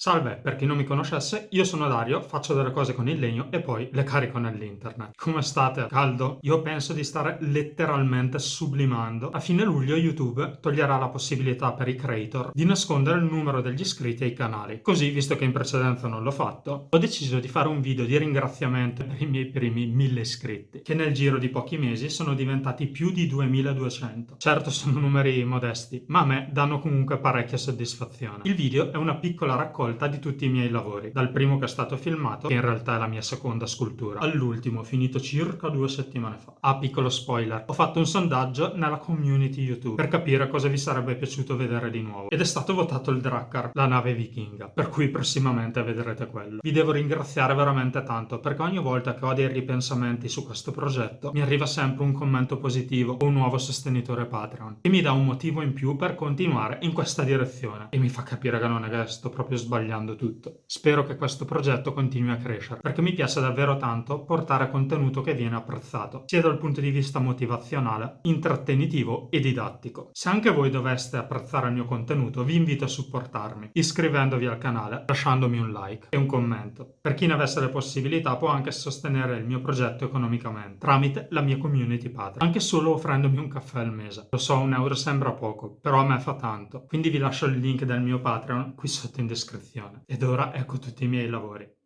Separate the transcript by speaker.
Speaker 1: Salve, per chi non mi conoscesse, io sono Dario, faccio delle cose con il legno e poi le carico nell'internet. Come state? Caldo? Io penso di stare letteralmente sublimando. A fine luglio YouTube toglierà la possibilità per i creator di nascondere il numero degli iscritti ai canali. Così, visto che in precedenza non l'ho fatto, ho deciso di fare un video di ringraziamento per i miei primi 1000 iscritti, che nel giro di pochi mesi sono diventati più di 2200. Certo sono numeri modesti, ma a me danno comunque parecchia soddisfazione. Il video è una piccola raccolta di tutti i miei lavori, dal primo che è stato filmato, che in realtà è la mia seconda scultura, all'ultimo, finito circa 2 settimane fa. Ah, piccolo spoiler, ho fatto un sondaggio nella community YouTube per capire cosa vi sarebbe piaciuto vedere di nuovo, ed è stato votato il Drakkar, la nave vichinga, per cui prossimamente vedrete quello. Vi devo ringraziare veramente tanto, perché ogni volta che ho dei ripensamenti su questo progetto, mi arriva sempre un commento positivo o un nuovo sostenitore Patreon, che mi dà un motivo in più per continuare in questa direzione, e mi fa capire che non è che sto proprio sbagliando tutto. Spero che questo progetto continui a crescere, perché mi piace davvero tanto portare contenuto che viene apprezzato, sia dal punto di vista motivazionale, intrattenitivo e didattico. Se anche voi doveste apprezzare il mio contenuto, vi invito a supportarmi, iscrivendovi al canale, lasciandomi un like e un commento. Per chi ne avesse le possibilità può anche sostenere il mio progetto economicamente, tramite la mia community Patreon, anche solo offrendomi un caffè al mese. Lo so, 1 euro sembra poco, però a me fa tanto, quindi vi lascio il link del mio Patreon qui sotto in descrizione. Ed ora ecco tutti i miei lavori.